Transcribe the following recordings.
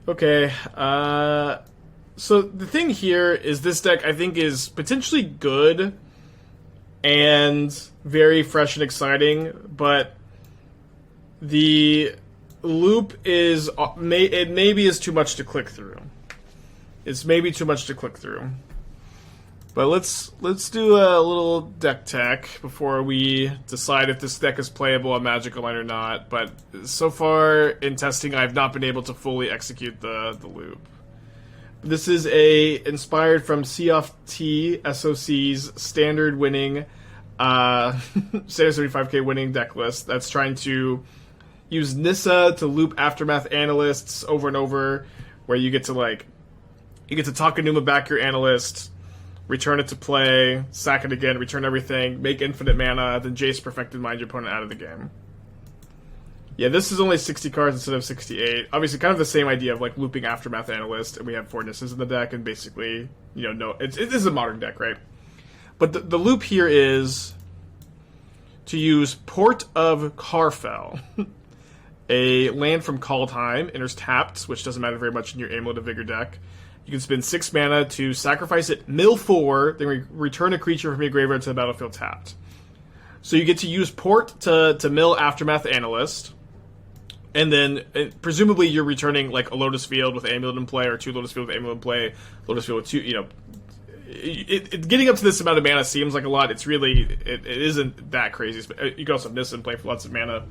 Okay, so the thing here is this deck I think is potentially good and very fresh and exciting, but the loop is it maybe is too much to click through. It's maybe too much to click through. But let's do a little deck tech before we decide if this deck is playable on Magic Online or not. But so far in testing, I've not been able to fully execute the loop. This is inspired from Sea of T SOC's standard winning, standard 75k winning deck list that's trying to use Nissa to loop Aftermath Analysts over and over, where you get to Takenuma back your Analyst, return it to play, sack it again, return everything, make infinite mana, then Jace Perfected Mind your opponent out of the game. Yeah, this is only 60 cards instead of 68. Obviously, kind of the same idea of like looping Aftermath Analyst, and we have 4 Nissas in the deck, and basically, it is a modern deck, right? But the loop here is to use Port of Karfell, a land from Kaldheim, enters tapped, which doesn't matter very much in your Amulet of Vigor deck. You can spend 6 mana to sacrifice it, mill 4, then return a creature from your graveyard to the battlefield tapped. So you get to use Port to mill Aftermath Analyst, and then presumably you're returning like a Lotus Field with Amulet in play, or 2 Lotus Field with Amulet in play, Lotus Field with 2, getting up to this amount of mana seems like a lot. It's really, it isn't that crazy. You can also have Nissa and play for lots of mana.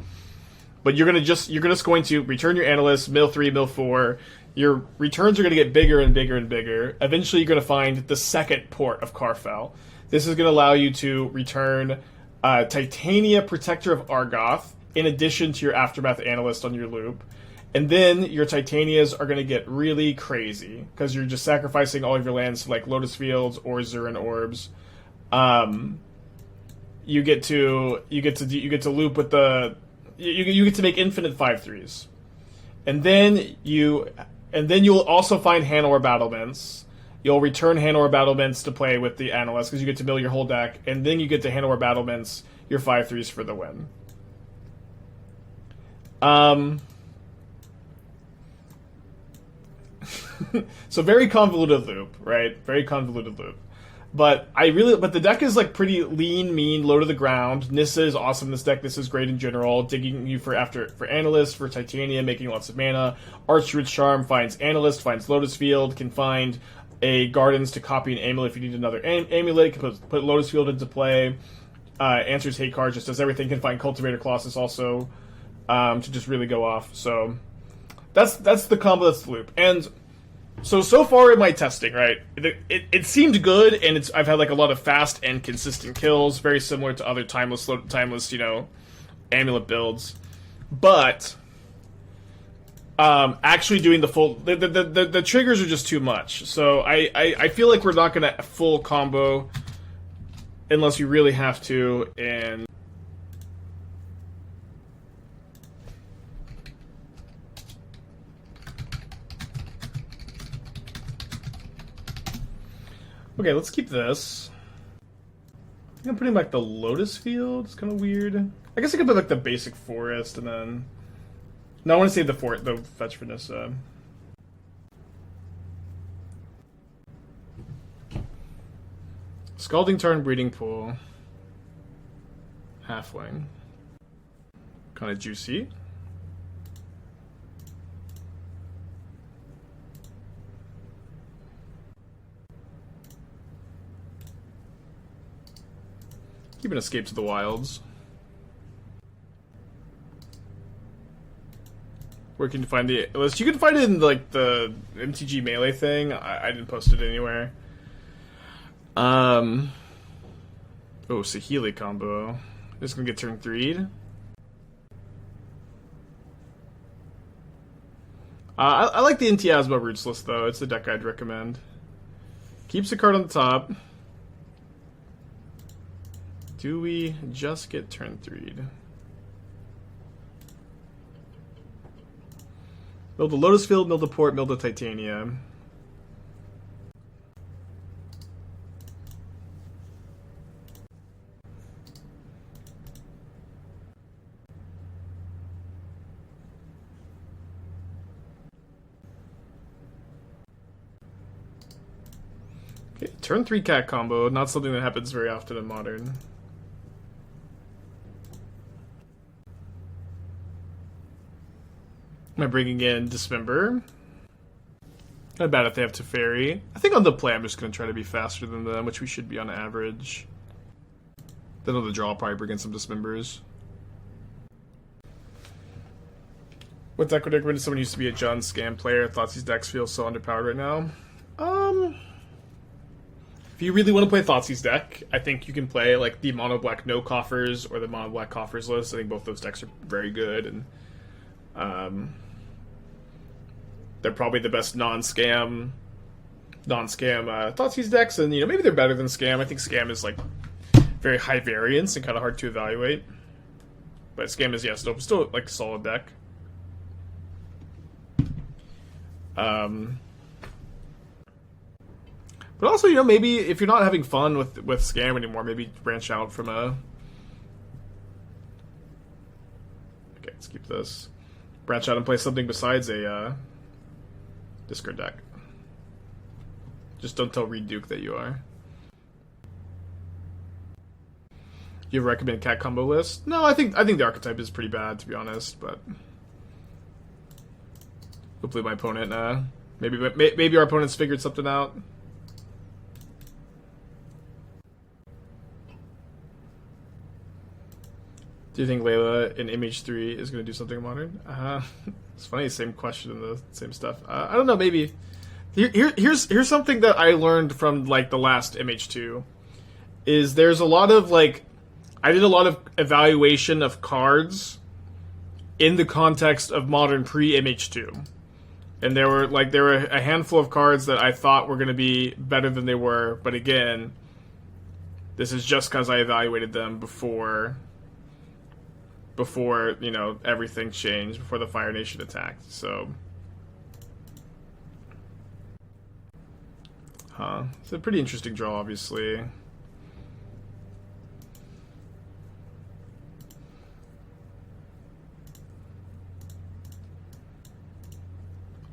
But you're just going to return your Analyst, mill 3, mill 4. Your returns are going to get bigger and bigger and bigger. Eventually, you're going to find the second Port of Karfell. This is going to allow you to return Titania, Protector of Argoth, in addition to your Aftermath Analyst on your loop. And then your Titanias are going to get really crazy, because you're just sacrificing all of your lands to like Lotus Fields or Zuran Orbs. You get to loop with the... You get to make infinite 5/3s. And then you'll also find Hanor Battlements. You'll return Hanor Battlements to play with the Analyst, because you get to mill your whole deck, and then you get to Hanor Battlements your 5/3s for the win. So very convoluted loop, right? Very convoluted loop. But the deck is like pretty lean, mean, low to the ground. Nissa is awesome in this deck. This is great in general. Digging you for Analyst, for Titania, making lots of mana. Archdruid's Charm finds Analyst, finds Lotus Field, can find a Gardens to copy an Amulet if you need another Amulet, can put Lotus Field into play. Answers hate cards, just does everything. Can find Cultivator Colossus also to just really go off. So that's the combo, that's the loop. And so far in my testing, right, it seemed good, and I've had like a lot of fast and consistent kills, very similar to other timeless, Amulet builds. But actually doing the full the triggers are just too much. So I feel like we're not gonna full combo unless we really have to. And okay, let's keep this. I think I'm putting back the Lotus Field. It's kind of weird. I guess I could put like the basic forest, and then... No, I want to save the fetch for Nissa. Scalding Tarn, Breeding Pool. Halfling. Kind of juicy. Keep an Escape to the Wilds. Where can you find the list? You can find it in like the MTG Melee thing. I didn't post it anywhere. Oh, Saheeli combo. Just gonna get turn 3'd. I like the Intiasma Roots list though. It's the deck I'd recommend. Keeps a card on the top. Do we just get turn 3'd? Mill the Lotus Field, mill the Port, mill the Titania. Turn 3 cat combo, not something that happens very often in Modern. Am I bringing in Dismember? Not bad if they have Teferi. I think on the play I'm just going to try to be faster than them, which we should be on average. Then on the draw I'll probably bring in some Dismembers. What deck would I recommend to someone who used to be a John Scam player? Thoughtseize decks feel so underpowered right now. If you really want to play Thoughtseize deck, I think you can play like the Mono Black No Coffers or the Mono Black Coffers list. I think both those decks are very good, and they're probably the best non-scam Thoughtseize decks. And maybe they're better than Scam. I think Scam is like very high variance and kind of hard to evaluate, but Scam is still like a solid deck. But also, maybe if you're not having fun with Scam anymore, maybe branch out from a... Okay, let's keep this. Branch out and play something besides a discard deck. Just don't tell Reed Duke that you are. You ever recommend cat combo list? No, I think the archetype is pretty bad, to be honest, but... Hopefully my opponent, maybe our opponent's figured something out. Do you think Layla in MH3 is going to do something modern? It's funny, same question and the same stuff. I don't know, maybe. Here's something that I learned from like the last MH2. Is there's a lot of like, I did a lot of evaluation of cards in the context of modern pre-MH2. And there were a handful of cards that I thought were going to be better than they were, but again, this is just because I evaluated them before everything changed, before the Fire Nation attacked. So, it's a pretty interesting draw, obviously.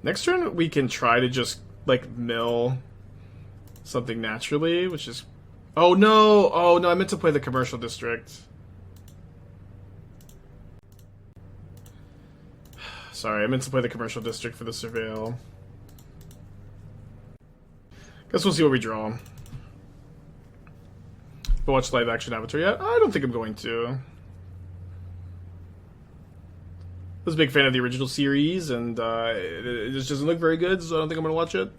Next turn, we can try to just, like, mill something naturally, which is... Oh, no, I meant to play the Commercial District. Sorry, I meant to play the Commercial District for the Surveil. Guess we'll see what we draw. But watch live action Avatar yet? I don't think I'm going to. I was a big fan of the original series, and it just doesn't look very good, so I don't think I'm going to watch it.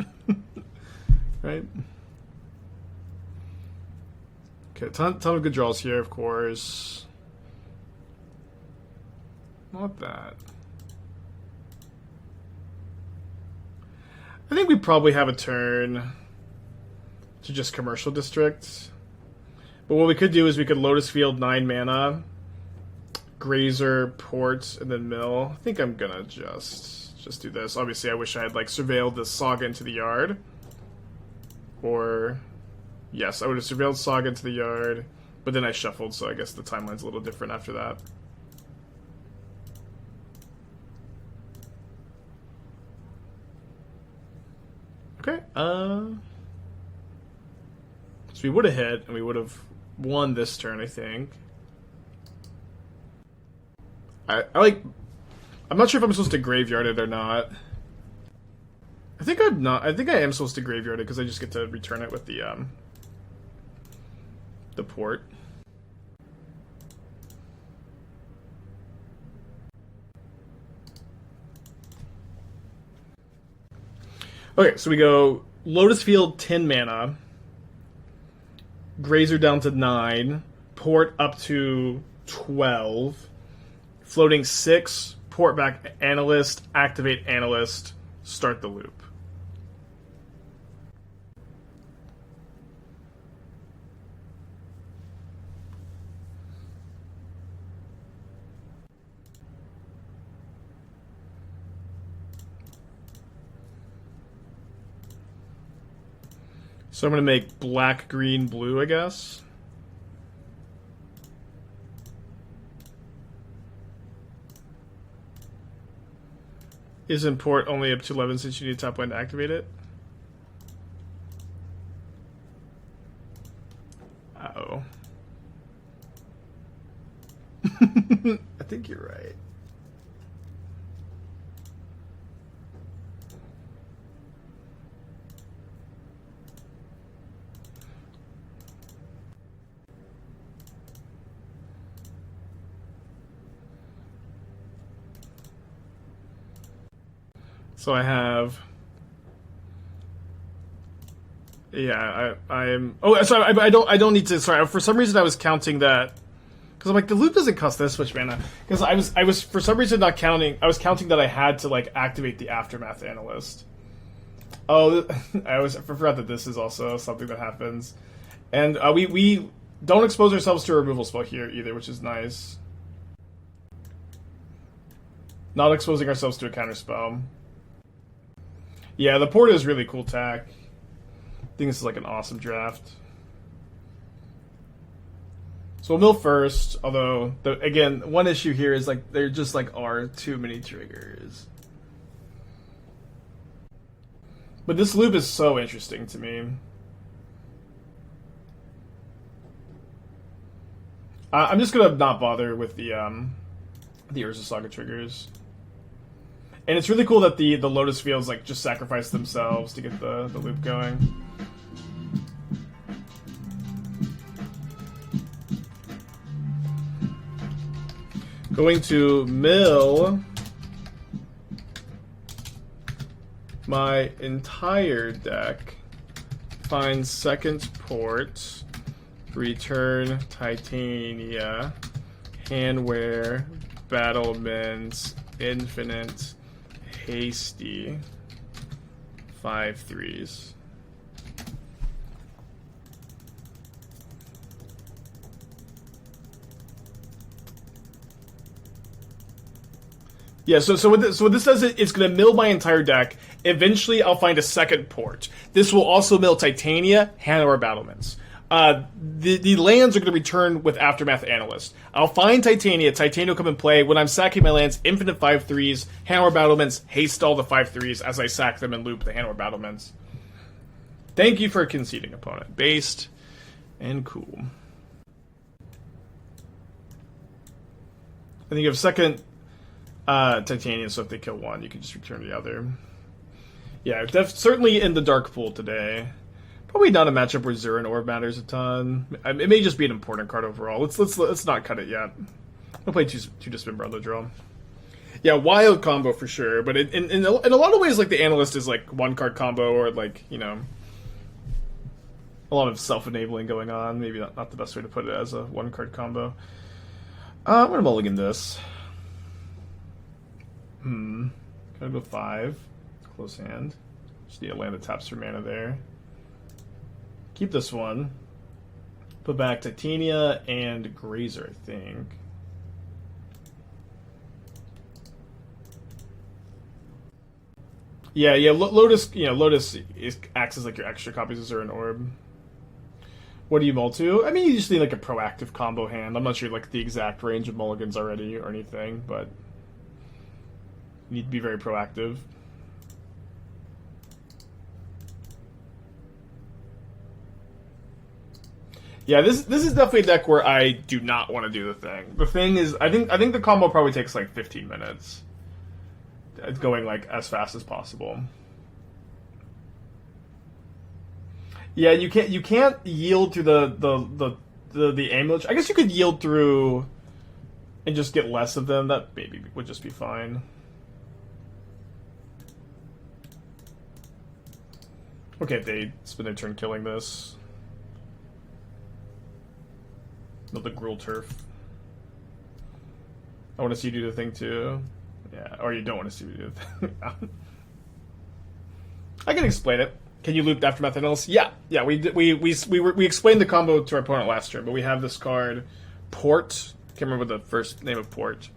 Right? Okay, ton of good draws here, of course. Not that. I think we probably have a turn to just Commercial District. But what we could do is we could Lotus Field 9 mana, Grazer, Port, and then Mill. I think I'm gonna just do this. Obviously, I wish I had like surveilled the Saga into the yard. Or, yes, I would have surveilled Saga into the yard, but then I shuffled, so I guess the timeline's a little different after that. Okay, so we would have hit, and we would have won this turn, I think. I'm not sure if I'm supposed to graveyard it or not. I think I'm not. I think I am supposed to graveyard it because I just get to return it with the port. Okay, so we go Lotus Field 10 mana, Grazer down to 9, Port up to 12, floating 6, Port back Analyst, activate Analyst, start the loop. So I'm going to make black, green, blue, I guess. Isn't Port only up to 11 since you need top line to activate it? you're right. So I have, yeah, I'm. Oh, sorry, I don't need to. Sorry, for some reason I was counting that because I'm like the loop doesn't cost this much mana. Because I was for some reason not counting. I was counting that I had to like activate the Aftermath Analyst. Oh, I forgot that this is also something that happens, and we don't expose ourselves to a removal spell here either, which is nice. Not exposing ourselves to a counter spell. Yeah, the port is really cool tack. I think this is like an awesome draft. So we'll mill first, although, again, one issue here is like there just like are too many triggers. But this loop is so interesting to me. I'm just gonna not bother with the Urza Saga triggers. And it's really cool that the Lotus Fields like just sacrifice themselves to get the loop going. Going to mill my entire deck. Find second port. Return Titania. Handwear. Battlements. Infinite. Hasty. 5/3s. Yeah, so what this does, it's going to mill my entire deck. Eventually, I'll find a second port. This will also mill Titania, Handwear Battlements. The lands are going to return with Aftermath Analyst. I'll find Titania. Titania will come and play. When I'm sacking my lands, infinite 5/3s, Handwear Battlements, haste all the 5/3s as I sack them and loop the Handwear Battlements. Thank you for conceding, opponent. Based and cool. I think you have second Titania, so if they kill one, you can just return the other. Yeah, certainly in the dark pool today. Probably not a matchup where Zuran Orb matters a ton. It may just be an important card overall. Let's not cut it yet. I'll play two Dismember on the draw. Yeah, wild combo for sure. But in a lot of ways, like the Analyst is like one card combo, or like, you know, a lot of self-enabling going on. Maybe not the best way to put it as a one card combo. I'm gonna mulligan this. Gotta go 5. Close hand. Just need a land that taps for mana there. Keep this one. Put back Titania and Grazer, I think. Yeah. Lotus. Lotus acts as like your extra copies of Zuran Orb. What do you mull to? I mean, you just need like a proactive combo hand. I'm not sure like the exact range of mulligans already or anything, but you need to be very proactive. Yeah, this is definitely a deck where I do not want to do the thing. The thing is, I think the combo probably takes like 15 minutes. It's going like as fast as possible. Yeah, you can't yield to the amulet. I guess you could yield through and just get less of them. That maybe would just be fine. Okay, if they spend their turn killing this. Not the Gruul Turf. I want to see you do the thing too. Yeah, or you don't want to see me do the thing. I can explain it. Can you loop Aftermath Analyst? Yeah. We explained the combo to our opponent last turn, but we have this card, Port. Can't remember the first name of Port.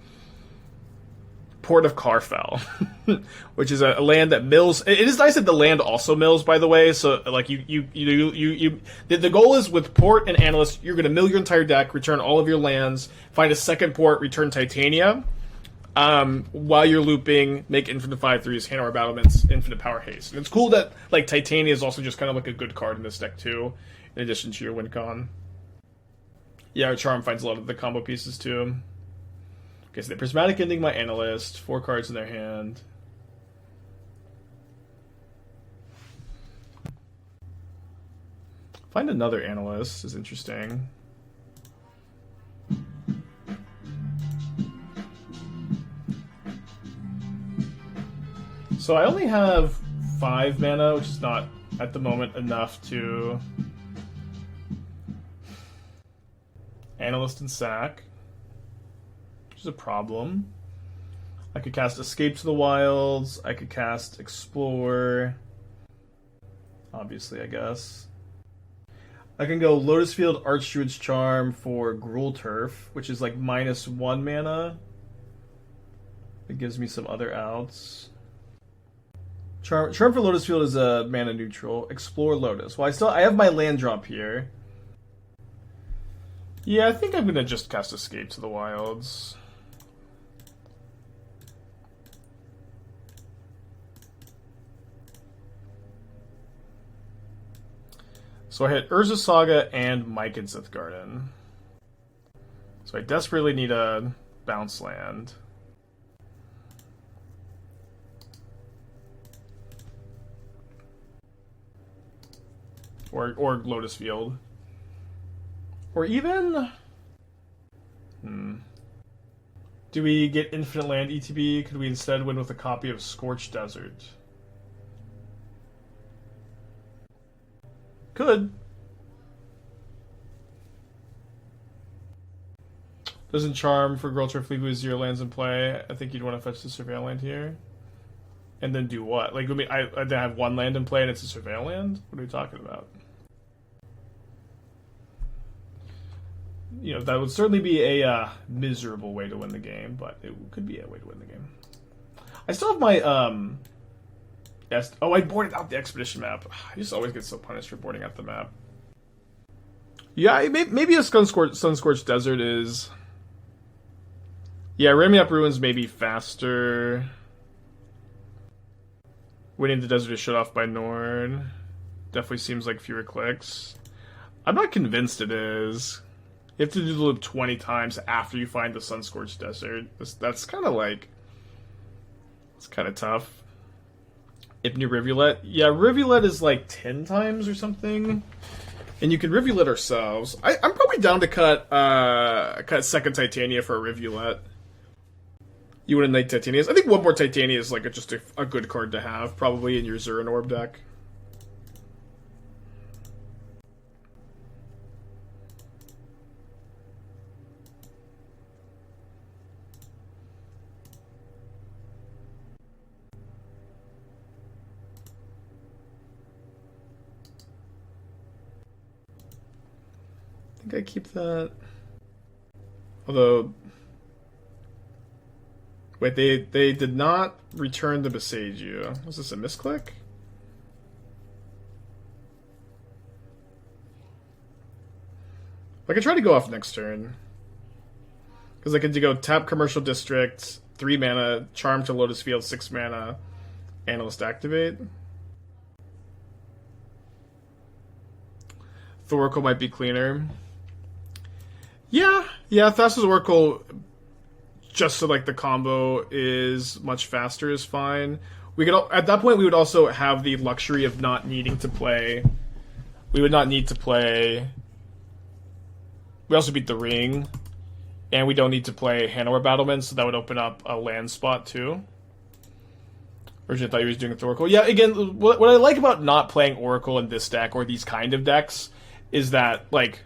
Port of Karfell, which is a land that mills. It is nice that the land also mills, by the way. So like the goal is with Port and Analyst, you're going to mill your entire deck, return all of your lands, find a second port, return Titania. While you're looping, make infinite 5/3s, Handwear Battlements, infinite power haste. And it's cool that like Titania is also just kind of like a good card in this deck too, in addition to your win con. Yeah, Charm finds a lot of the combo pieces too. Okay, so they're Prismatic Ending my Analyst. 4 cards in their hand. Find another Analyst is interesting. So I only have 5 mana, which is not, at the moment, enough to Analyst and sack, which is a problem. I could cast Escape to the Wilds. I could cast Explore. Obviously, I guess. I can go Lotus Field, Archdruid's Charm for Gruul Turf, which is like -1 mana. It gives me some other outs. Charm for Lotus Field is a mana neutral. Explore Lotus. Well, I have my land drop here. Yeah, I think I'm gonna just cast Escape to the Wilds. So I hit Urza Saga and Mycosynth Garden. So I desperately need a bounce land. Or Lotus Field. Or even... Do we get Infinite Land ETB? Could we instead win with a copy of Scorched Desert? Could. Doesn't Charm for Gruul Turf leave with 0 lands in play? I think you'd want to fetch the Surveil land here. And then do what? Like, I have 1 land in play and it's a Surveil land? What are we talking about? You know, that would certainly be a miserable way to win the game, but it could be a way to win the game. I still have my, I boarded out the expedition map. I just always get so punished for boarding out the map. Yeah, maybe a Sun-Scorched Desert is... Yeah, ramming up Ruins may be faster. Winning the Desert is shut off by Norn. Definitely seems like fewer clicks. I'm not convinced it is. You have to do the loop 20 times after you find the Sun-Scorched Desert. That's kind of like... It's kind of tough. Ipni Rivulet. Yeah, Rivulet is like 10 times or something. And you can Rivulet ourselves. I'm probably down to cut second Titania for a Rivulet. You want a Knight Titania? I think one more Titania is like just a good card to have, probably in your Zuran Orb deck. I think I keep that. Although, wait, they did not return the Boseiju. Was this a misclick? I could try to go off next turn. Because I could go tap Commercial District, 3 mana, Charm to Lotus Field, 6 mana, Analyst activate. Thoracle might be cleaner. Yeah, Thassa's Oracle, just so like the combo is much faster, is fine. We could at that point we would also have the luxury of not needing to play. We would not need to play. We also beat the Ring, and we don't need to play Hanowar Battlement, so that would open up a land spot too. Originally, I thought he was doing a Thoracle. Yeah, again, what I like about not playing Oracle in this deck or these kind of decks is that like.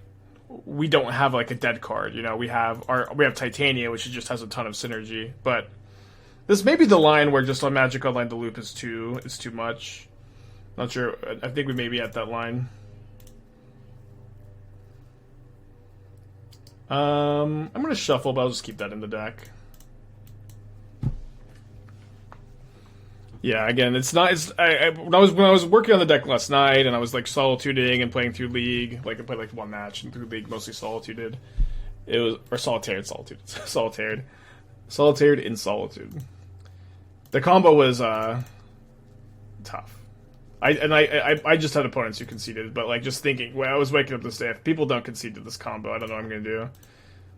We don't have like a dead card, you know. We have Titania, which just has a ton of synergy. But this may be the line where just on Magic Online the loop is too much. Not sure. I think we may be at that line. I'm gonna shuffle, but I'll just keep that in the deck. Yeah, again, it's not. When I was working on the deck last night, and I was like solituding and playing through League. Like I played like one match and through League, mostly solituded. It was solitaire in solitude. The combo was tough. I just had opponents who conceded, but like just thinking, when I was waking up this day, if people don't concede to this combo, I don't know what I'm gonna do.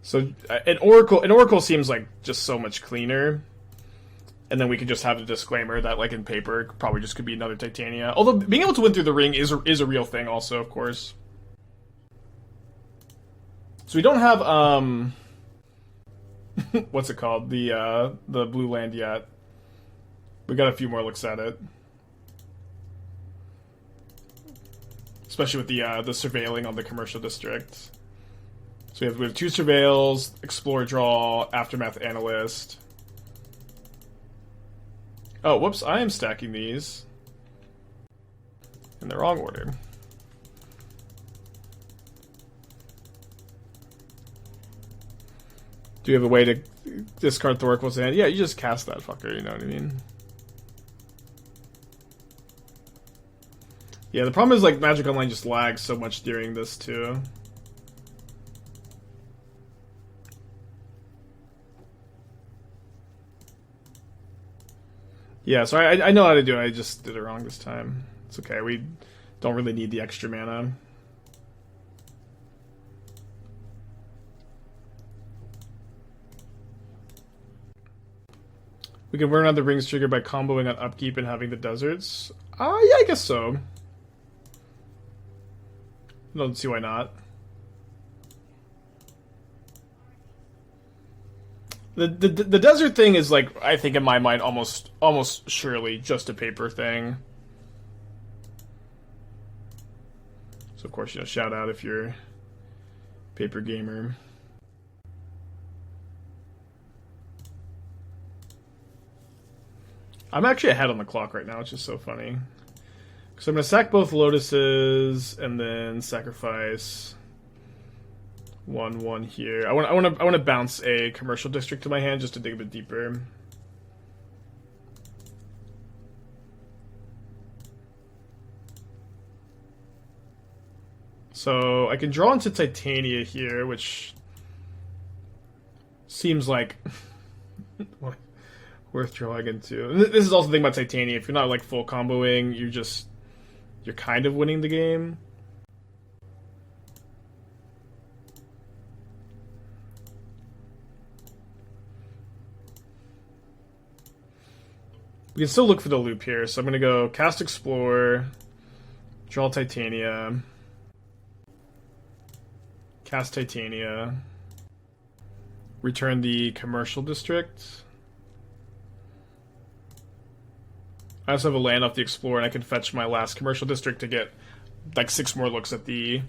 So an oracle seems like just so much cleaner. And then we could just have a disclaimer that, like, in paper, it probably just could be another Titania. Although, being able to win through the ring is a real thing also, of course. So we don't have, what's it called? The blue land yet. We got a few more looks at it. Especially with the surveilling on the commercial district. So we have 2 surveils, Explore Draw, Aftermath Analyst. Oh, whoops, I am stacking these in the wrong order. Do you have a way to discard Thoracle's hand? Yeah, you just cast that fucker, you know what I mean? Yeah, the problem is, like, Magic Online just lags so much during this, too. Yeah, so I know how to do it, I just did it wrong this time. It's okay, we don't really need the extra mana. We can burn out the rings trigger by comboing on upkeep and having the deserts. Yeah, I guess so. I don't see why not. The desert thing is, like, I think in my mind almost surely just a paper thing. So of course, you know, shout out if you're a paper gamer. I'm actually ahead on the clock right now, which is so funny. So I'm gonna sack both Lotuses and then sacrifice 1/1 here. I want to bounce a commercial district to my hand just to dig a bit deeper. So I can draw into Titania here, which seems like worth drawing into. And this is also the thing about Titania. If you're not, like, full comboing, you're kind of winning the game. We can still look for the loop here, so I'm going to go cast Explore, draw Titania, cast Titania, return the commercial district. I also have a land off the Explorer, and I can fetch my last commercial district to get, like, 6 more looks at the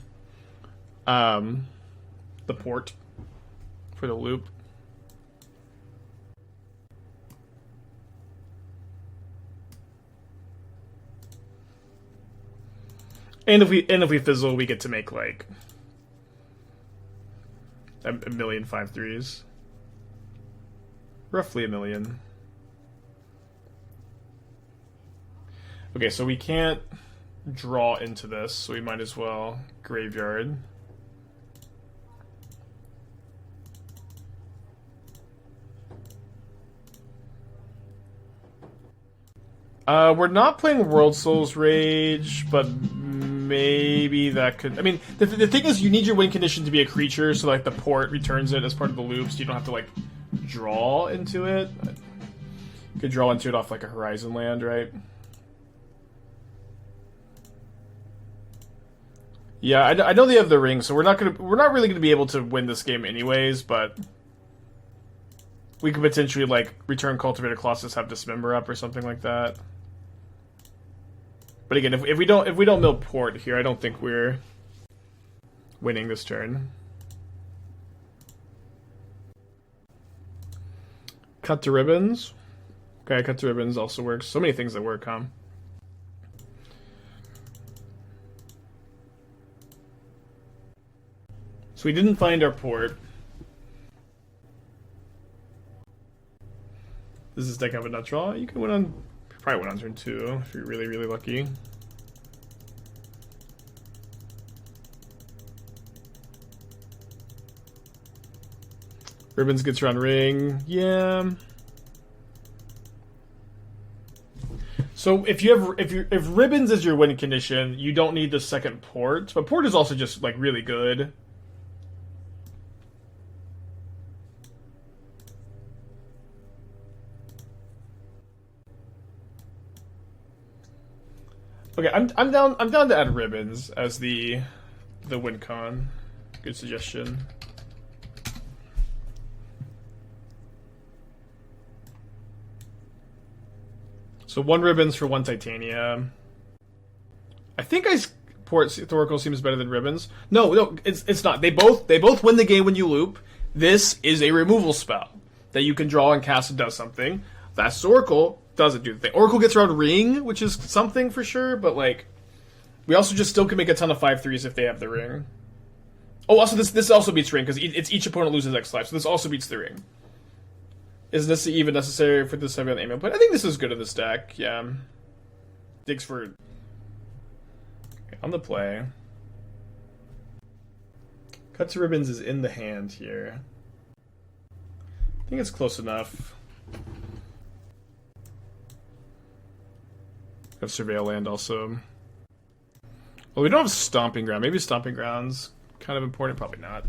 port for the loop. And if we fizzle, we get to make, like, a million 5/3s. Roughly a million. Okay, so we can't draw into this, so we might as well graveyard. We're not playing World Souls Rage, but maybe that could... I mean, the thing is, you need your win condition to be a creature, so, like, the port returns it as part of the loop, so you don't have to, like, draw into it. You could draw into it off, like, a Horizon land, right? Yeah, I know they have the ring, so we're not really gonna be able to win this game anyways, but we could potentially, like, return Cultivator Colossus, have Dismember up or something like that. But again, if we don't mill port here, I don't think we're winning this turn. Cut to ribbons. Okay, cut to ribbons also works. So many things that work, huh? So we didn't find our port. Does this deck have a nut draw? You can win on... Probably win on turn 2 if you're really, really lucky. Ribbons gets around ring. Yeah. So if ribbons is your win condition, you don't need the second port. But port is also just, like, really good. Okay, I'm down to add ribbons as the win con. Good suggestion. So 1 ribbons for 1 Titania. I think Port Oracle seems better than ribbons. No, it's not. They both win the game when you loop. This is a removal spell that you can draw and cast and does something. That's Oracle doesn't do the thing. Oracle gets around Ring, which is something for sure, but like we also just still can make a ton of 5/3s if they have the Ring. Oh, also this also beats Ring because it's each opponent loses X life, so this also beats the Ring. Is this even necessary for this heavy on aiming? But I think this is good in this deck. Yeah, digs for okay, on the play. Cut to ribbons is in the hand here. I think it's close enough. Have Surveil Land also. Well, we don't have Stomping Ground. Maybe Stomping Ground's kind of important. Probably not.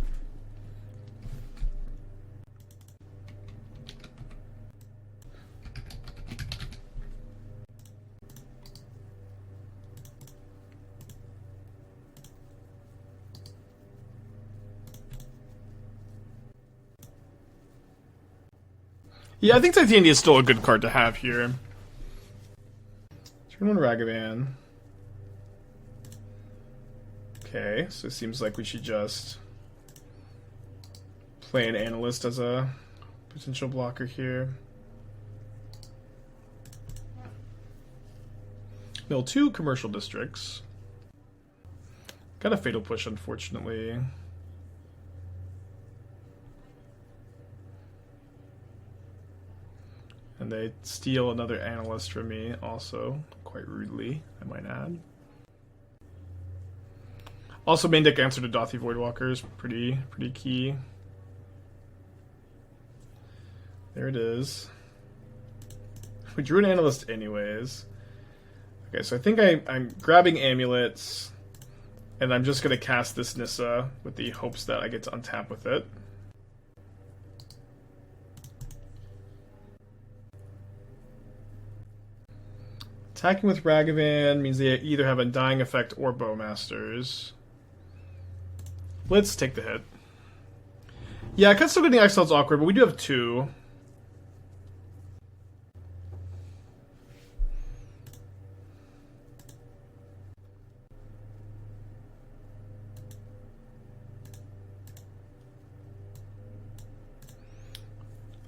Yeah, I think Titania is still a good card to have here. Turn on Ragavan. Okay, so it seems like we should just play an Analyst as a potential blocker here. Mill 2 commercial districts. Got a Fatal Push, unfortunately. And they steal another Analyst from me, also, quite rudely, I might add. Also, main deck answer to Dothy Voidwalker is pretty key. There it is. We drew an Analyst anyways. Okay, so I think I'm grabbing Amulets, and I'm just going to cast this Nissa with the hopes that I get to untap with it. Attacking with Ragavan means they either have Undying Effect or Bowmasters. Let's take the hit. Yeah, cut still getting Exile's awkward, but we do have 2.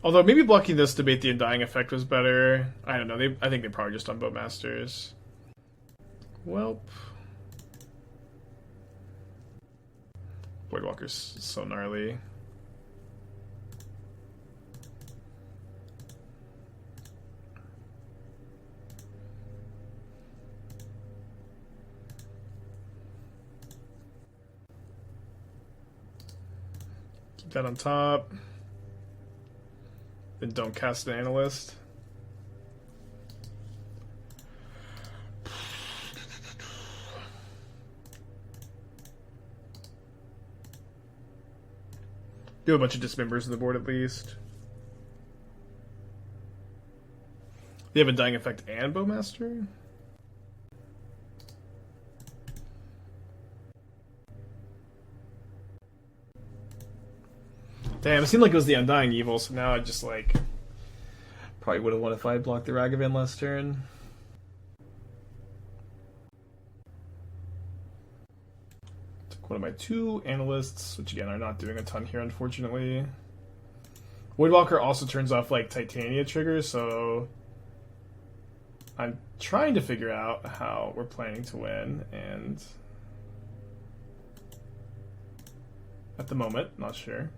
Although maybe blocking this to bait the Undying Effect was better. I don't know. I think they probably just done Bowmasters. Welp. Voidwalker's so gnarly. Keep that on top. Then don't cast an Analyst. Do a bunch of Dismembers on the board at least. They have a Dying Effect and Bowmaster? Damn, it seemed like it was the Undying Evil, so now I just like probably would have won if I had blocked the Ragavan last turn. Took one of my 2 Analysts, which again are not doing a ton here, unfortunately. Voidwalker also turns off like Titania triggers, so I'm trying to figure out how we're planning to win, and at the moment, not sure.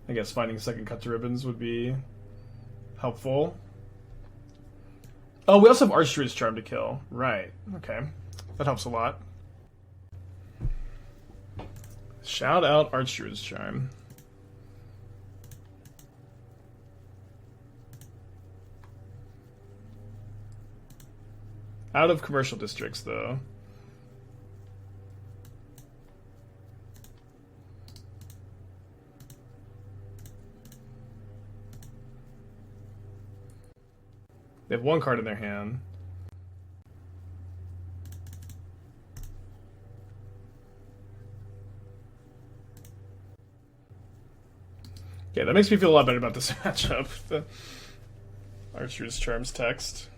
I guess finding second cut to ribbons would be helpful. Oh, we also have Archdruid's Charm to kill. Right. Okay. That helps a lot. Shout out Archdruid's Charm. Out of commercial districts, though. They have one card in their hand. Yeah, that makes me feel a lot better about this matchup. The Archdruid's Charms text.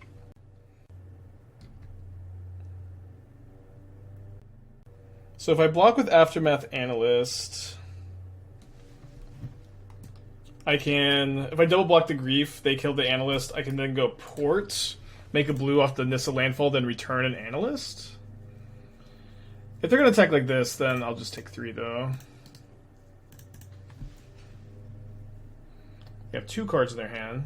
So if I block with Aftermath Analyst, I can, if I double block the Grief, they kill the Analyst, I can then go Port, make a blue off the Nissa landfall, then return an Analyst. If they're going to attack like this, then I'll just take 3 though. They have 2 cards in their hand.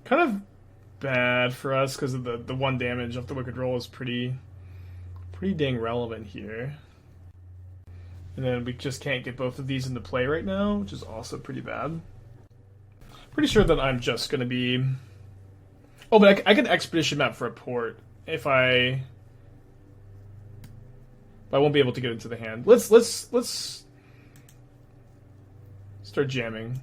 Kind of bad for us because of the 1 damage off the Wicked Roll is pretty dang relevant here. And then we just can't get both of these into play right now, which is also pretty bad. Pretty sure that I'm just going to be... Oh, but I can Expedition Map for a Port if I won't be able to get into the hand. Let's start jamming.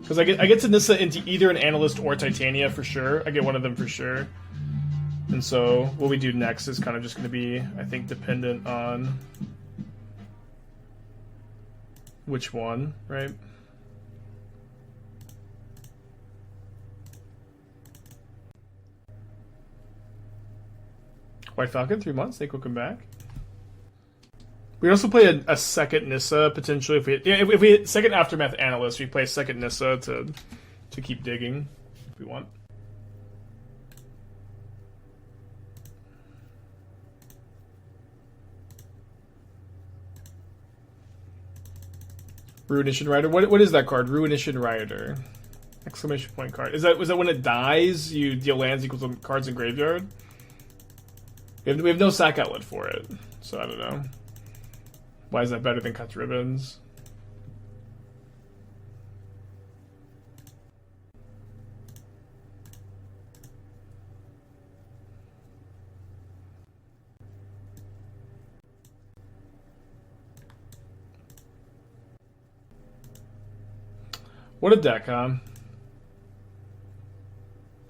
Because I get to Nissa into either an Analyst or Titania for sure. I get one of them for sure. And so what we do next is kind of just going to be, I think, dependent on which one, right? White Falcon, 3 months. Nick will come back. We also play a second Nissa potentially. If we hit second Aftermath Analyst, we play second Nissa to keep digging if we want. Ruination Rider. What is that card? Ruination Rider. Exclamation point card. Is that when it dies, you deal lands equals to cards in graveyard? We have no sack outlet for it, so I don't know. Why is that better than Cut to Ribbons? What a deck, huh?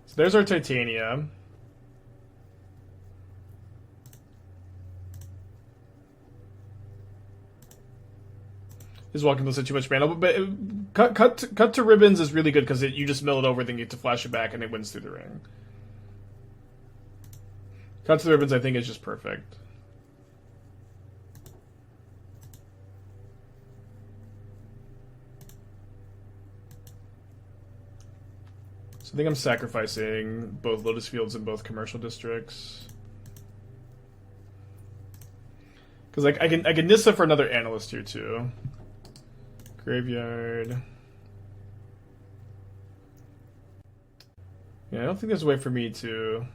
So there's our Titania. Is walking to too much mana, but cut to Ribbons is really good because you just mill it over, then you get to flash it back, and it wins through the ring. Cut to the Ribbons, I think, is just perfect. So I think I'm sacrificing both Lotus Fields and both commercial districts. Because I can Nissa for another Analyst here too. Graveyard. Yeah, I don't think there's a way for me to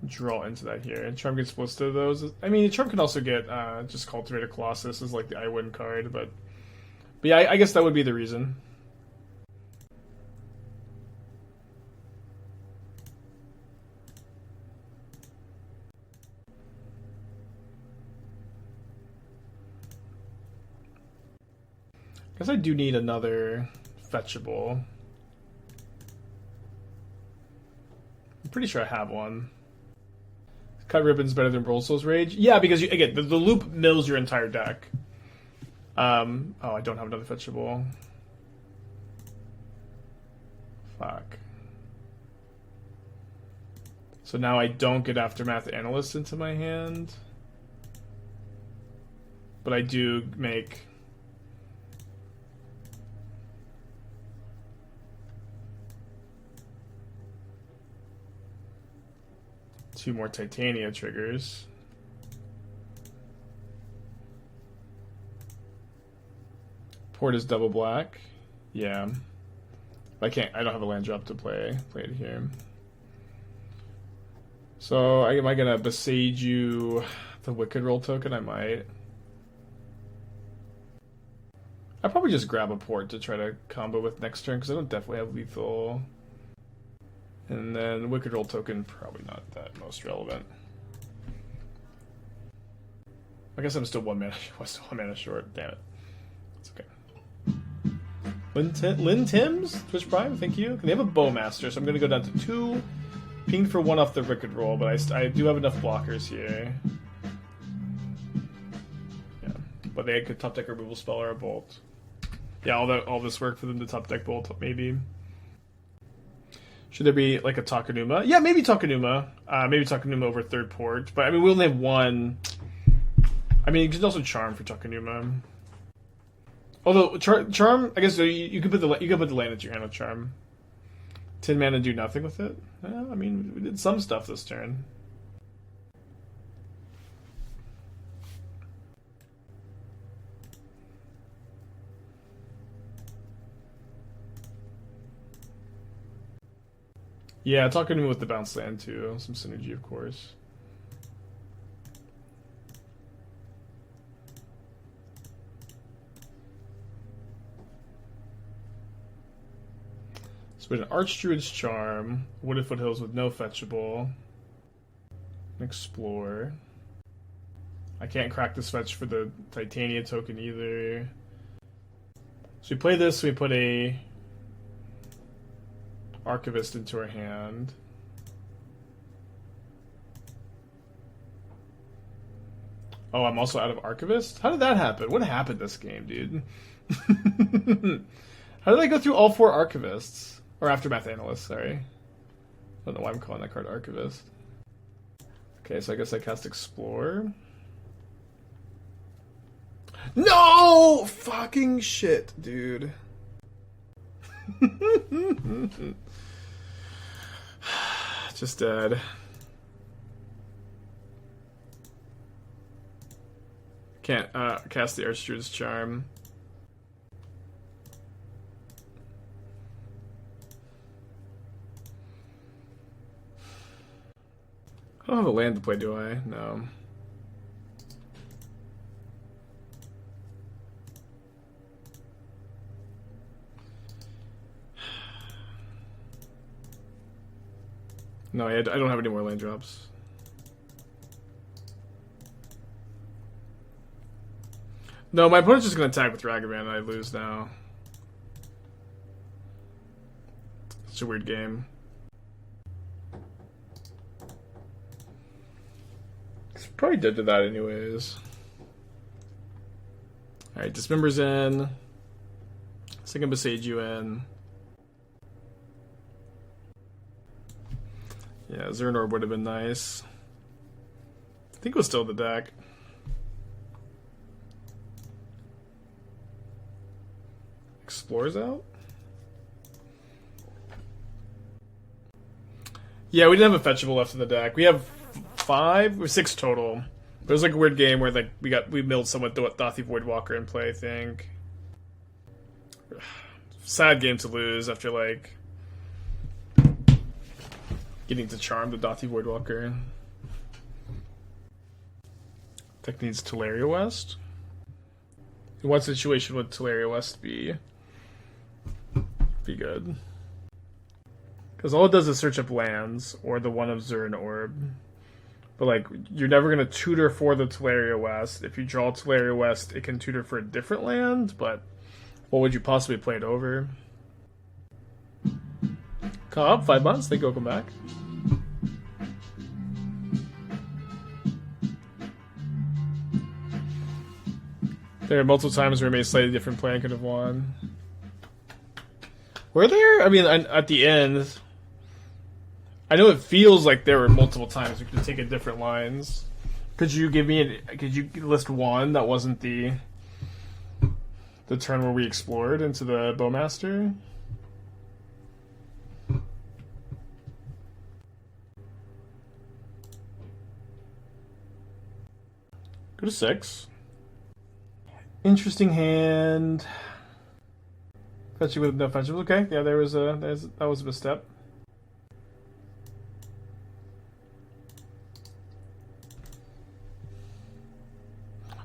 draw into that here. Charm gets most of those. I mean, Charm can also get just Cultivator Colossus as like the I win card, but yeah, I guess that would be the reason. Guess I do need another fetchable. I'm pretty sure I have one. Cut Ribbons better than Brawl Souls Rage? Yeah, because again, the loop mills your entire deck. Oh, I don't have another fetchable. Fuck. So now I don't get Aftermath Analyst into my hand. But I do make... two more Titania triggers. Port is double black. Yeah. I don't have a land drop to play it here. So am I gonna Boseiju the Wicked Roll token? I might. I'll probably just grab a Port to try to combo with next turn because I don't definitely have lethal. And then Wicked Roll token, probably not that most relevant. I guess I'm still one mana short. Damn it. It's okay. Lynn Timms, Twitch Prime, thank you. They have a Bowmaster, so I'm going to go down to 2. Pinged for 1 off the Wicked roll, but I do have enough blockers here. Yeah, but they could top deck a removal spell or a bolt. Yeah, all this work for them to top deck bolt, maybe. Should there be like a Takenuma? Yeah, maybe Takenuma. Maybe Takenuma over third port. But I mean, we only have 1. I mean, you can also Charm for Takenuma. Although Charm, I guess you could put the land into your hand with Charm. 10 mana do nothing with it. Well, I mean, we did some stuff this turn. Yeah, talking to me with the bounce land too. Some synergy, of course. So we had an Archdruid's Charm, Wooded Foothills with no fetchable, Explore. I can't crack this fetch for the Titania token either. So we play this, we put a Archivist into our hand. Oh, I'm also out of Archivist? How did that happen? What happened this game, dude? How did I go through all 4 Archivists? Or Aftermath Analyst, sorry. I don't know why I'm calling that card Archivist. Okay, so I guess I cast Explore. No! Fucking shit, dude. Just dead. Can't cast the Archdruid's Charm. I don't have a land to play, do I? No. No, I don't have any more land drops. No, my opponent's just going to attack with Ragavan and I lose now. It's a weird game. It's probably dead to that anyways. Alright, Dismember's in. Second Boseiju in. Yeah, Zuran Orb would have been nice. I think it was still the deck. Explores out? Yeah, we didn't have a fetchable left in the deck. We have 5 or 6 total. But it was like a weird game where like we milled someone with Thothi Voidwalker in play, I think. Sad game to lose after like getting to charm the Thothi Voidwalker. Tech needs Teleria West. In what situation would Teleria West be good? Because all it does is search up lands or the one of Zuran Orb. But like, you're never gonna tutor for the Teleria West. If you draw Teleria West, it can tutor for a different land, but what would you possibly play it over? Cobb, 5 months, thank you, welcome back. There are multiple times where maybe a slightly different plan could have won. Were there? I mean, at the end, I know it feels like there were multiple times we could have taken different lines. Could you list one that wasn't the turn where we explored into the Bowmaster? Go to 6. Interesting hand. Fetch you with no fetch. Okay, yeah, that was a misstep.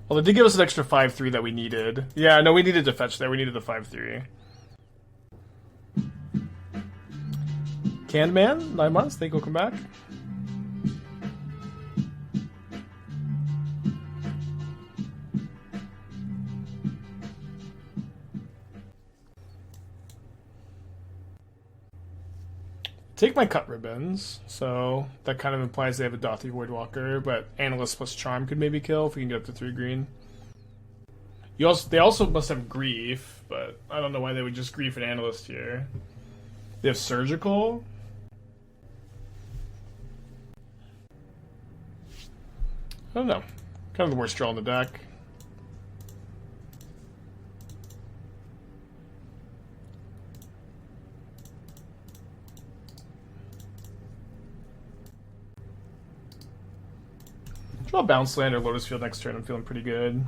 Well, they did give us an extra 5/3 that we needed. Yeah, no, we needed to fetch there. We needed the 5/3. Canned Man, 9 months. Thank you. Welcome back. take my cut ribbons, so that kind of implies they have a Dothy Voidwalker, but Analyst plus Charm could maybe kill if we can get up to 3 green. They also must have Grief, but I don't know why they would just Grief an Analyst here. They have Surgical. I don't know. Kind of the worst draw in the deck. Draw Bounce Land or Lotus Field next turn. I'm feeling pretty good.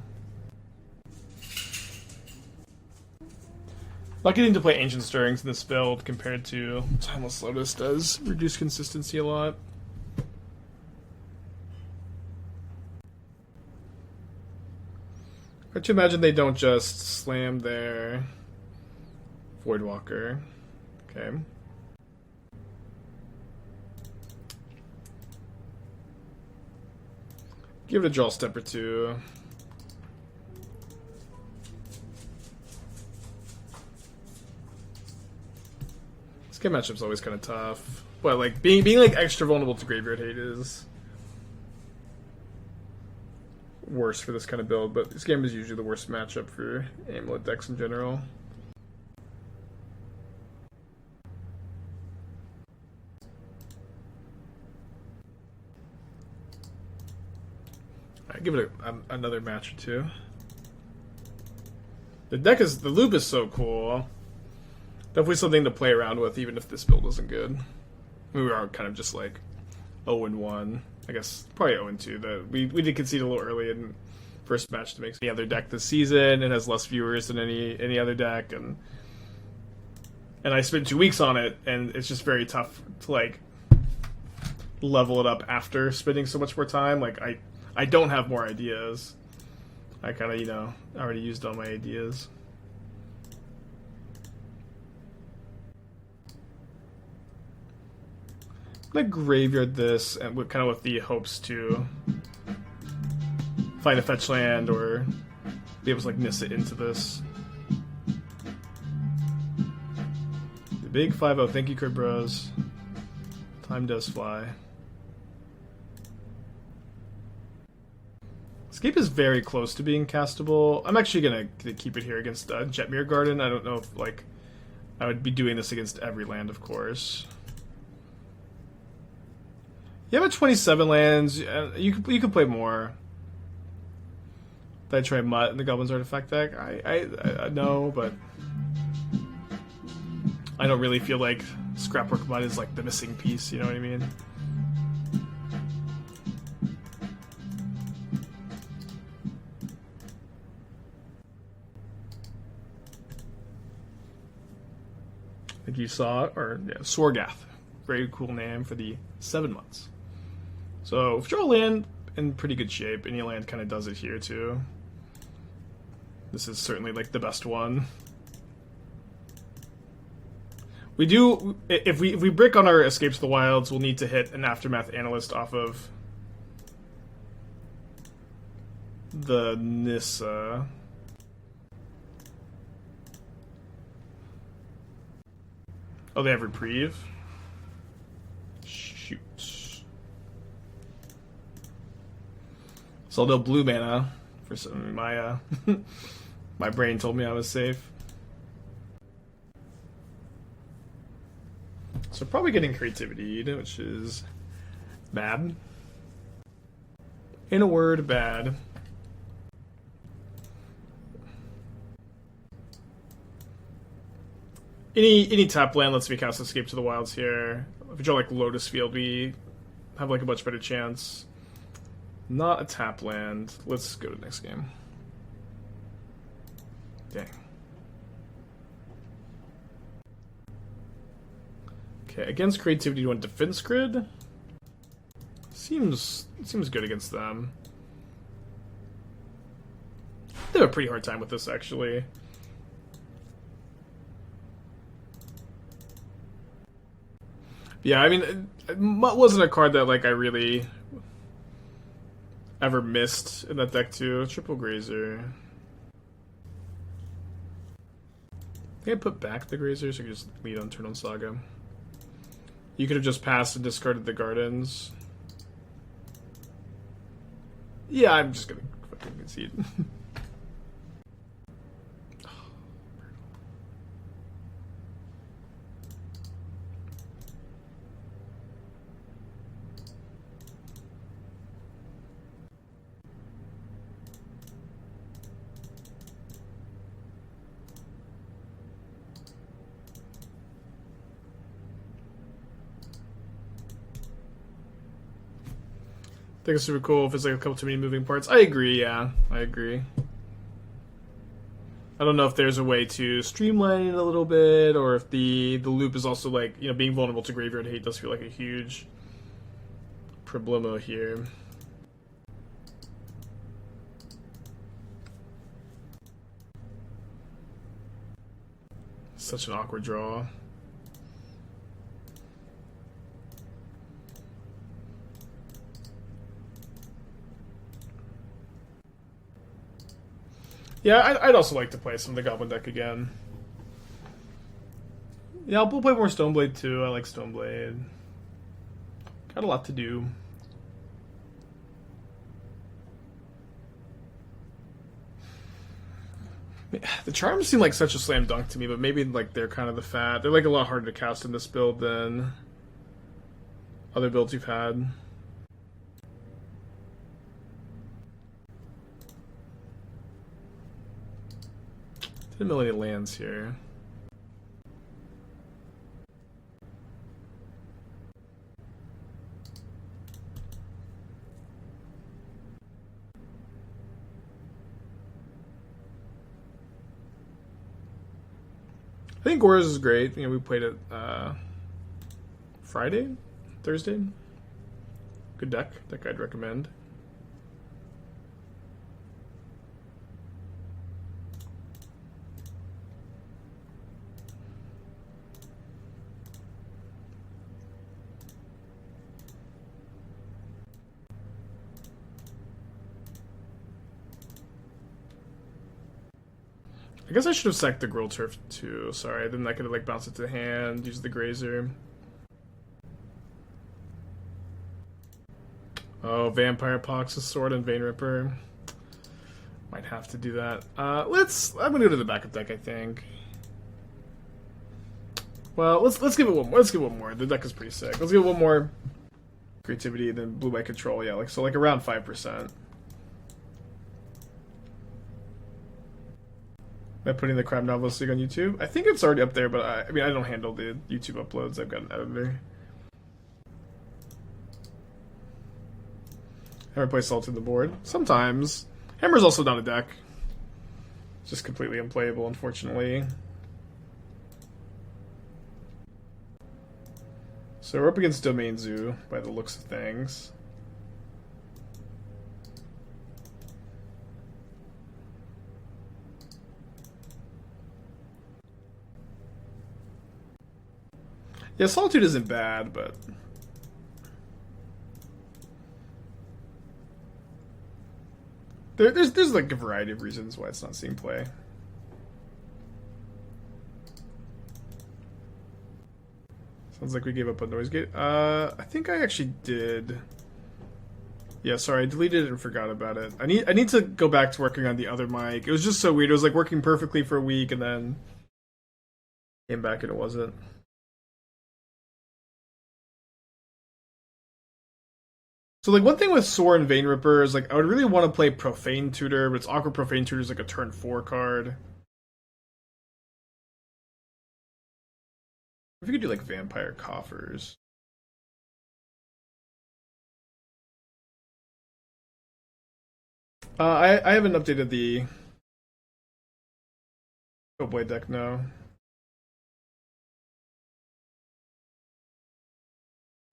Not getting to play Ancient Stirrings in this build compared to Timeless Lotus does reduce consistency a lot. Hard to imagine they don't just slam their Voidwalker. Okay. Give it a draw step or two. This game matchup's always kind of tough, but like being like extra vulnerable to graveyard hate is worse for this kind of build. But this game is usually the worst matchup for Amulet decks in general. Give it another match or two. The loop is so cool. Definitely something to play around with, even if this build isn't good. I mean, we are kind of just like 0-1. I guess probably 0-2. We did concede a little early in first match to make any other deck this season. It has less viewers than any other deck, and I spent 2 weeks on it, and it's just very tough to like level it up after spending so much more time. Like I don't have more ideas. I kind of, already used all my ideas. I'm going to graveyard this and kind of with the hopes to find a fetch land or be able to like Nissa into this. The big 5-0. Thank you, Kurt Bros. Time does fly. Escape is very close to being castable. I'm actually gonna keep it here against Jetmir Garden. I don't know if like I would be doing this against every land, of course. You have a 27 lands. You could play more. Did I try Mutt in the Goblins Artifact deck? I know, but I don't really feel like Scrapwork Mutt is like the missing piece. You know what I mean? Like you saw, or yeah, Sorgath. Very cool name for the 7 months. So if you draw a land in pretty good shape, any land kind of does it here too. This is certainly like the best one. We do, if we brick on our Escape to the Wilds, we'll need to hit an Aftermath Analyst off of the Nissa. Oh, they have Reprieve? Shoot. So they'll blue mana for some my my brain told me I was safe. So probably getting creativity, which is bad. In a word, bad. Any tap land lets me cast Escape to the Wilds here. If we draw like Lotus Field, we have like a much better chance. Not a tap land. Let's go to the next game. Dang. Okay, against creativity, you want defense grid? Seems good against them. They have a pretty hard time with this, actually. Yeah, I mean, it wasn't a card that like I really ever missed in that deck too. Triple Grazer. I think I put back the Grazer so I can just lead on turn on Saga. You could have just passed and discarded the gardens. Yeah, I'm just gonna fucking concede. I think it's super cool if it's like a couple too many moving parts. I agree, yeah. I agree. I don't know if there's a way to streamline it a little bit, or if the loop is also like, you know, being vulnerable to graveyard hate does feel like a huge problemo here. Such an awkward draw. Yeah, I'd also like to play some of the Goblin deck again. Yeah, we'll play more Stoneblade too. I like Stoneblade. Got a lot to do. The charms seem like such a slam dunk to me, but maybe like they're kind of the fat. They're like a lot harder to cast in this build than other builds you've had. 10 million lands here. I think Urza is great. You know, we played it Friday, Thursday. Good deck. Deck I'd recommend. I guess I should have sacked the Gruul Turf too. Sorry, then I could have like bounced it to the hand, use the Grazer. Oh, Vampire Pox, a Sword, and Vein Ripper. Might have to do that. I'm gonna go to the backup deck, I think. Well, let's give it one more. Let's give it one more. The deck is pretty sick. Let's give it one more creativity, then blue white control. Yeah, like around 5%. Am I putting the Crime Novelist League on YouTube? I think it's already up there, but I mean, I don't handle the YouTube uploads. I've got an editor. Hammer plays Salt in the board. Sometimes. Hammer's also not a deck. It's just completely unplayable, unfortunately. So we're up against Domain Zoo, by the looks of things. Yeah, Solitude isn't bad, but there's like a variety of reasons why it's not seeing play. Sounds like we gave up on Noise Gate. I think I actually did. Yeah, sorry, I deleted it and forgot about it. I need to go back to working on the other mic. It was just so weird. It was like working perfectly for a week and then came back and it wasn't. So, like, one thing with Soar and Vein Ripper is, like, I would really want to play Profane Tutor, but it's awkward. Profane Tutor is, like, a turn 4 card. If you could do, like, Vampire Coffers. I haven't updated the Blade deck, no.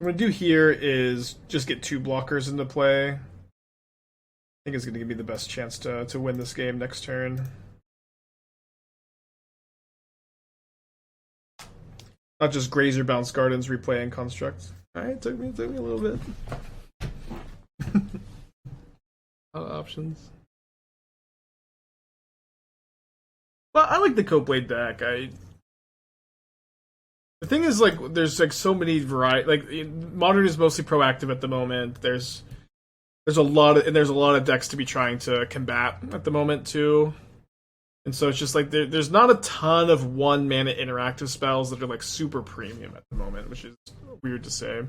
What I'm going to do here is just get 2 blockers into play. I think it's going to give me the best chance to win this game next turn. Not just Grazer, Bounce Gardens, replay, and Construct. Alright, it took me a little bit. A lot of options. Well, I like the Cope Blade deck. The thing is, like, there's like so many variety. Like, modern is mostly proactive at the moment. There's a lot of decks to be trying to combat at the moment too. And so it's just like there's not a ton of 1-mana interactive spells that are like super premium at the moment, which is weird to say.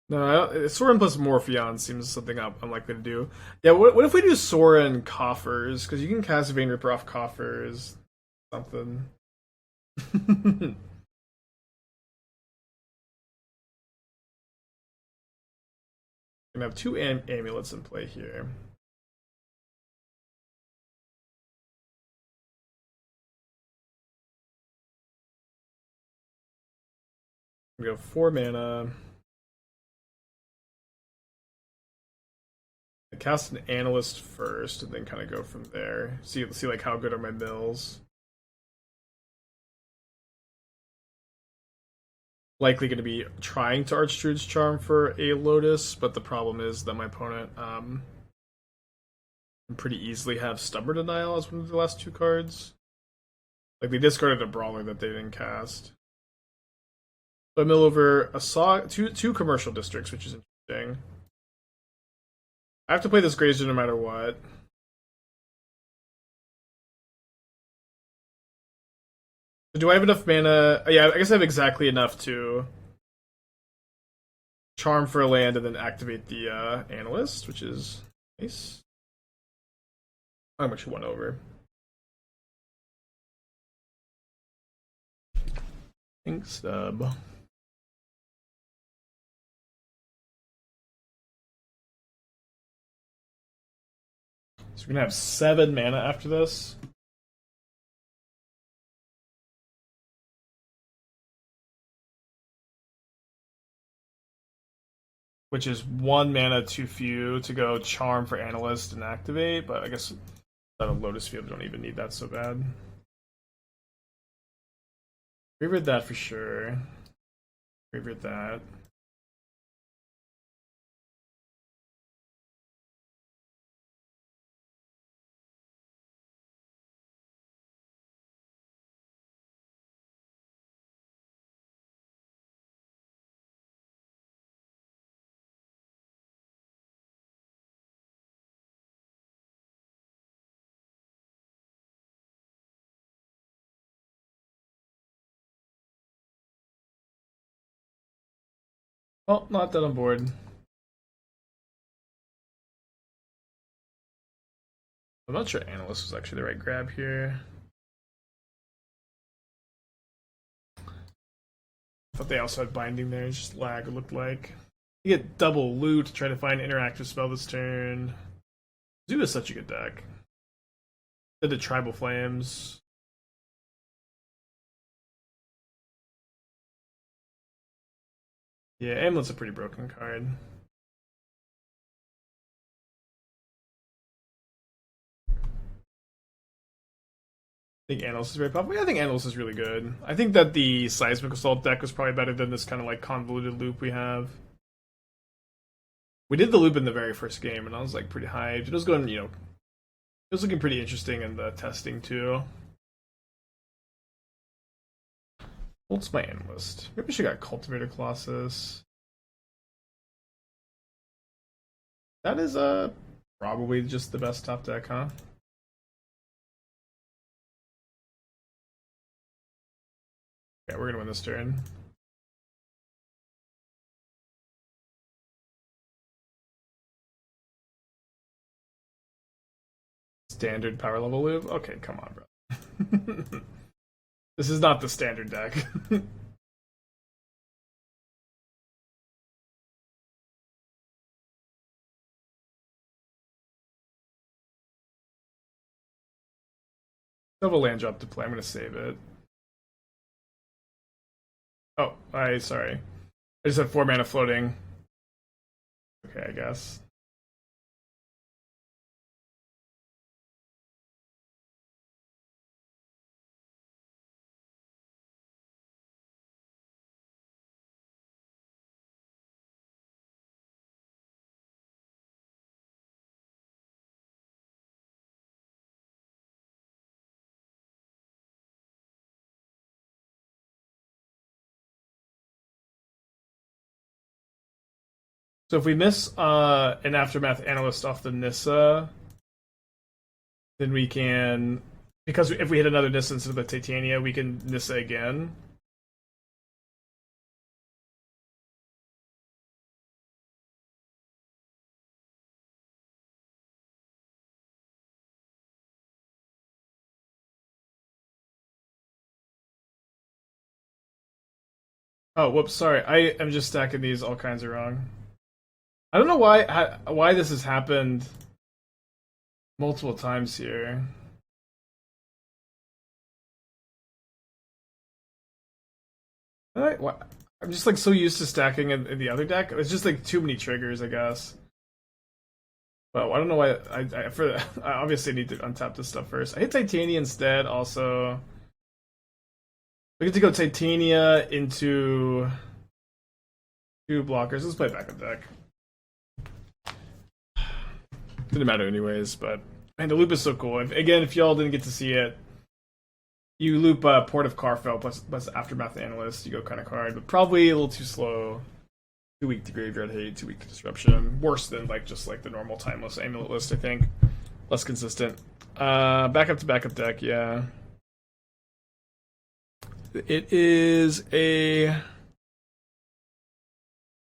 No, Soren plus Morpheon seems something I'm likely to do. Yeah, what if we do Soren Coffers? Because you can cast Vein Ripper off Coffers. Something. Gonna have two amulets in play here. We go 4 mana. I cast an Analyst first, and then kind of go from there. See like how good are my mills. Likely going to be trying to Archdruid's Charm for a Lotus, but the problem is that my opponent can pretty easily have Stubborn Denial as one of the last 2 cards. Like, they discarded a Brawler that they didn't cast. So I mill over a Saga, two commercial districts, which is interesting. I have to play this Grazer no matter what. Do I have enough mana? Yeah, I guess I have exactly enough to Charm for a land and then activate the Analyst, which is nice. How much 1 over? Thanks, Stub. So we're gonna have 7 mana after this. Which is 1 mana too few to go Charm for Analyst and activate, but I guess out of Lotus Field, we don't even need that so bad. Favorite that for sure. Favorite that. Oh, not that on board. I'm not sure Analyst was actually the right grab here. I thought they also had Binding there, it's just lag, it looked like. You get double loot to try to find an interactive spell this turn. Zoo is such a good deck. Did the Tribal Flames. Yeah, Amulet's a pretty broken card. I think Analyst is very powerful. Yeah, I think Analyst is really good. I think that the Seismic Assault deck was probably better than this kind of like convoluted loop we have. We did the loop in the very first game, and I was like pretty hyped. It was going, it was looking pretty interesting in the testing too. What's my Analyst? Maybe I should got Cultivator Colossus. That is probably just the best top deck, huh? Yeah, we're gonna win this turn. Standard power level loop? Okay, come on, bro. This is not the standard deck. Double land drop to play. I'm gonna save it. Oh, sorry. I just had 4 mana floating. Okay, I guess. So if we miss an Aftermath Analyst off the Nissa, then we can, because if we hit another Nissa instead of the Titania, we can Nissa again. Oh, whoops, sorry. I am just stacking these all kinds of wrong. I don't know why this has happened multiple times here. I'm just like so used to stacking in the other deck. It's just like too many triggers, I guess. Well, I don't know why. I obviously need to untap this stuff first. I hit Titania instead. Also, we get to go Titania into 2 blockers. Let's play backup deck. Didn't matter anyways, but man, the loop is so cool. Again, if y'all didn't get to see it, you loop Port of Karfell plus Aftermath Analyst. You go kind of hard, but probably a little too slow. Too weak to graveyard hate, too weak to disruption. Worse than just like the normal timeless amulet list, I think. Less consistent. Backup to backup deck, yeah. It is a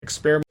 experiment.